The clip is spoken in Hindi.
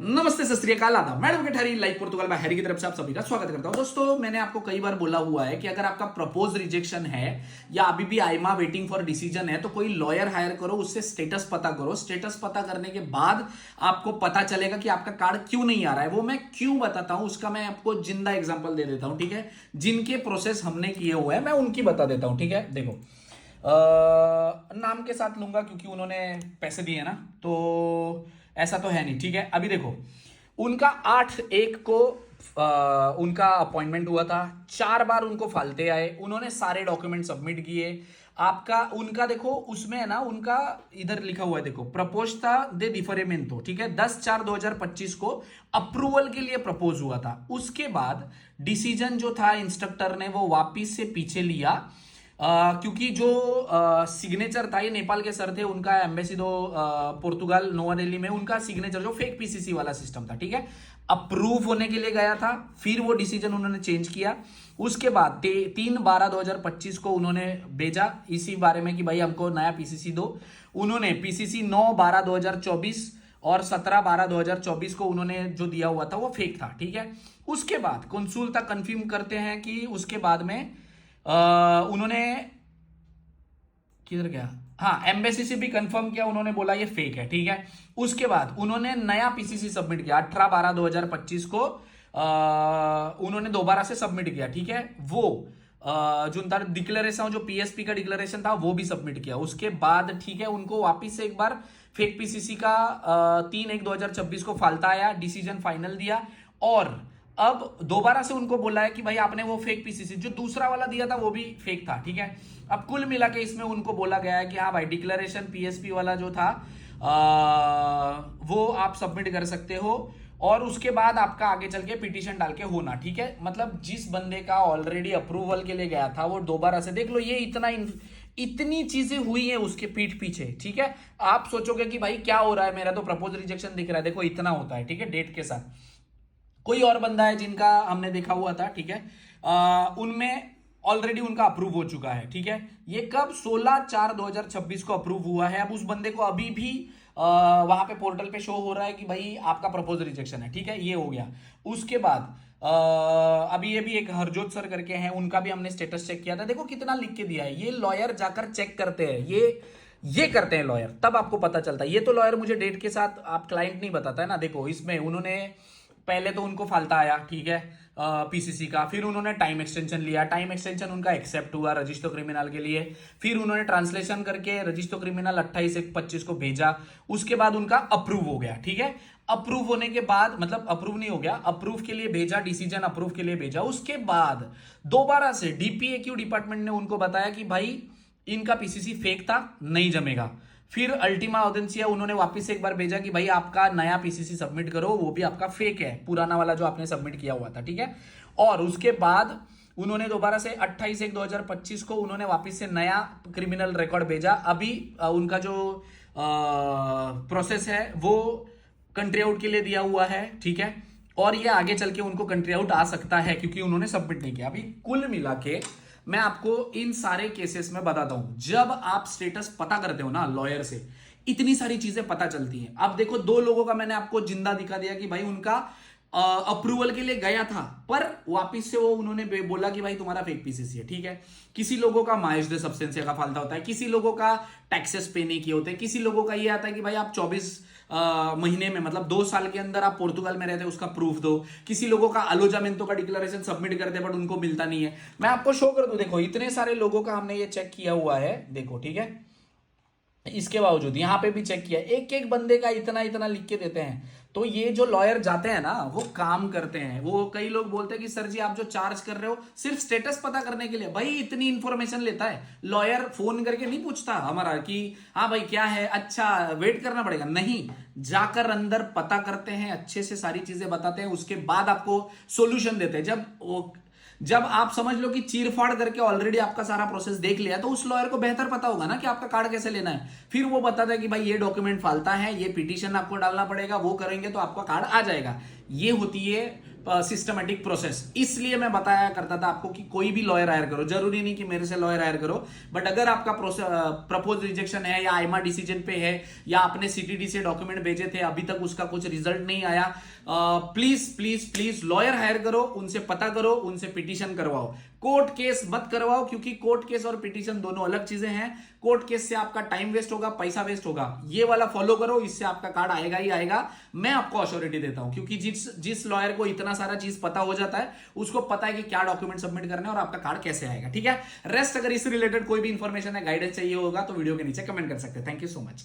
नमस्ते, सत श्री अकाल, आदाब। मैं एडवोकेट हैरी, लाइव पोर्तुगल में हैरी की तरफ से आप सभी का स्वागत करता हूं। दोस्तों, मैंने आपको कई बार बोला हुआ है कि अगर आपका प्रपोज रिजेक्शन है या अभी भी आईमा वेटिंग फॉर डिसीजन है तो कोई लॉयर हायर करो, उससे स्टेटस पता करो। स्टेटस पता करने के बाद आपको पता चलेगा कि आपका कार्ड क्यों नहीं आ रहा है। वो मैं क्यों बताता हूं उसका मैं आपको जिंदा एग्जाम्पल दे देता हूं, ठीक है। जिनके प्रोसेस हमने किए हुए हैं मैं उनकी बता देता हूं, ठीक है। देखो, नाम के साथ लूंगा क्योंकि उन्होंने पैसे दिए ना, तो ऐसा तो है नहीं, ठीक है। अभी देखो, उनका 8/1 को उनका अपॉइंटमेंट हुआ था। 4 बार उनको फालते आए, उन्होंने सारे डॉक्यूमेंट सबमिट किए। आपका उनका देखो, उसमें है ना, उनका इधर लिखा हुआ है, देखो, प्रपोस्ता दे डिफरेमेंटो, ठीक है, 10/4/2025 को अप्रूवल के लिए प्रपोज हुआ था। उसके बाद डिसीजन जो था इंस्ट्रक्टर ने वो वापिस से पीछे लिया, क्योंकि जो सिग्नेचर था, ये नेपाल के सर थे, उनका एम्बेसी दो पुर्तगाल नोवा दिल्ली में, उनका सिग्नेचर जो फेक पीसीसी वाला सिस्टम था, ठीक है, अप्रूव होने के लिए गया था। फिर वो डिसीजन उन्होंने चेंज किया। उसके बाद 3/12/2025 को उन्होंने भेजा इसी बारे में कि भाई हमको नया पीसीसी दो। उन्होंने पीसीसी 9/12/2024 और 17/12/2024 को उन्होंने जो दिया हुआ था वो फेक था, ठीक है। उसके बाद कंसुल तक कंफर्म करते हैं कि उसके बाद में उन्होंने किधर गया, हाँ, एम्बेसी से भी कंफर्म किया, उन्होंने बोला ये फेक है, ठीक है। उसके बाद उन्होंने नया पीसीसी सबमिट किया 18/12/2025 को, उन्होंने दोबारा से सबमिट किया, ठीक है। वो जो डिक्लेरेशन, जो पीएसपी का डिक्लेरेशन था वो भी सबमिट किया। उसके बाद, ठीक है, उनको वापिस से एक बार फेक पीसीसी का 3/1/2026 को फालता आया, डिसीजन फाइनल दिया। और अब दोबारा से उनको बोला है कि भाई आपने वो फेक पीसीसी जो दूसरा वाला दिया था वो भी फेक था, ठीक है। अब कुल मिला के इसमें उनको बोला गया है कि हाँ भाई, डिक्लेरेशन पीएसपी वाला जो था वो आप सबमिट कर सकते हो, और उसके बाद आपका आगे चल के पिटीशन डाल के होना, ठीक है। मतलब जिस बंदे का ऑलरेडी अप्रूवल के लिए गया था वो दोबारा से, देख लो, ये इतनी चीजें हुई है उसके पीठ पीछे, ठीक है। आप सोचोगे कि भाई क्या हो रहा है, मेरा तो प्रपोज रिजेक्शन दिख रहा है, देखो इतना होता है, ठीक है, डेट के साथ। कोई और बंदा है जिनका हमने देखा हुआ था, ठीक है, उनमें ऑलरेडी उनका अप्रूव हो चुका है, ठीक है। ये कब 16/4/2026 को अप्रूव हुआ है। अब उस बंदे को अभी भी वहां पे पोर्टल पे शो हो रहा है कि भाई आपका प्रपोज रिजेक्शन है, ठीक है, ये हो गया। उसके बाद अभी ये भी एक हरजोत सर करके हैं, उनका भी हमने स्टेटस चेक किया था, देखो कितना लिख के दिया है। ये लॉयर जाकर चेक करते हैं, ये करते हैं लॉयर, तब आपको पता चलता है। ये तो लॉयर मुझे डेट के साथ आप क्लाइंट नहीं बताता है ना। देखो, इसमें उन्होंने पहले तो उनको फालता आया, ठीक है, पीसीसी का, फिर उन्होंने टाइम एक्सटेंशन लिया, टाइम एक्सटेंशन उनका एक्सेप्ट हुआ रजिस्टर क्रिमिनल के लिए, फिर उन्होंने ट्रांसलेशन करके रजिस्टर क्रिमिनल 28/1/25 को भेजा। उसके बाद उनका अप्रूव हो गया, ठीक है। अप्रूव होने के बाद, मतलब अप्रूव नहीं हो गया, अप्रूव के लिए भेजा, डिसीजन अप्रूव के लिए भेजा। उसके बाद दोबारा से डीपीएक्यू डिपार्टमेंट ने उनको बताया कि भाई इनका पीसीसी फेक था, नहीं जमेगा। फिर अल्टीमा ऑडेंसिया उन्होंने वापस एक बार भेजा कि भाई आपका नया पीसीसी सबमिट करो, वो भी आपका फेक है, पुराना वाला जो आपने सबमिट किया हुआ था, ठीक है। और उसके बाद उन्होंने दोबारा से 28/1/2025 को उन्होंने वापस से नया क्रिमिनल रिकॉर्ड भेजा। अभी उनका जो प्रोसेस है वो कंट्री आउट के लिए दिया हुआ है, ठीक है। और ये आगे चल के उनको कंट्री आउट आ सकता है क्योंकि उन्होंने सबमिट नहीं किया। अभी कुल मिला के मैं आपको इन सारे केसेस में बताता हूं, जब आप स्टेटस पता करते हो ना लॉयर से, इतनी सारी चीजें पता चलती हैं। अब देखो, 2 लोगों का मैंने आपको जिंदा दिखा दिया कि भाई उनका अप्रूवल के लिए गया था, पर वापिस से वो उन्होंने बोला कि भाई तुम्हारा फेक पीसीसी है, ठीक है। किसी लोगों का माइज दे सब्सटेंसिया का फालता होता है, किसी लोगों का टैक्सेस पे नहीं किए होते, किसी लोगों का ये आता है कि भाई आप 24 महीने में, मतलब 2 साल के अंदर आप पोर्तुगाल में रहते, उसका प्रूफ दो। किसी लोगों का अलोजामेंटो का डिक्लेरेशन सबमिट करते बट उनको मिलता नहीं है। मैं आपको शो कर दूं, देखो इतने सारे लोगों का हमने ये चेक किया हुआ है, देखो, ठीक है। इसके बावजूद यहां पे भी चेक किया, एक एक बंदे का इतना इतना लिख के देते हैं। तो ये जो लॉयर जाते हैं ना, वो काम करते हैं। वो कई लोग बोलते हैं कि सर जी आप जो चार्ज कर रहे हो सिर्फ स्टेटस पता करने के लिए, भाई इतनी इंफॉर्मेशन लेता है लॉयर, फोन करके नहीं पूछता हमारा कि हाँ भाई क्या है, अच्छा वेट करना पड़ेगा, नहीं, जाकर अंदर पता करते हैं, अच्छे से सारी चीजें बताते हैं, उसके बाद आपको सोल्यूशन देते हैं। जब आप समझ लो कि चीर फाड़ करके ऑलरेडी आपका सारा प्रोसेस देख लिया, तो उस लॉयर को बेहतर पता होगा ना कि आपका कार्ड कैसे लेना है। फिर वो बताता है कि भाई ये डॉक्यूमेंट फालता है, ये पिटीशन आपको डालना पड़ेगा, वो करेंगे तो आपका कार्ड आ जाएगा। ये होती है सिस्टमेटिक प्रोसेस। इसलिए मैं बताया करता था आपको कि कोई भी लॉयर हायर करो, जरूरी नहीं कि मेरे से लॉयर हायर करो, बट अगर आपका प्रपोज रिजेक्शन है या आईमा डिसीजन पे है या आपने सीटीडी से डॉक्यूमेंट भेजे थे, अभी तक उसका कुछ रिजल्ट नहीं आया, please please please lawyer hire करो, उनसे पता करो, उनसे पिटीशन करवाओ। कोर्ट केस मत करवाओ, क्योंकि कोर्ट केस और पिटीशन दोनों अलग चीजें हैं। कोर्ट केस से आपका टाइम वेस्ट होगा, पैसा वेस्ट होगा। ये वाला फॉलो करो, इससे आपका कार्ड आएगा ही आएगा, मैं आपको अश्योरिटी देता हूं। क्योंकि जिस लॉयर को इतना सारा चीज पता हो जाता है, उसको पता है कि क्या डॉक्यूमेंट सबमिट करने हैं और आपका कार्ड कैसे आएगा। ठीक है, रेस्ट अगर इससे रिलेटेड कोई भी इंफॉर्मेशन है, गाइडेंस चाहिए होगा, तो वीडियो के नीचे कमेंट कर सकते हैं। Thank you so much.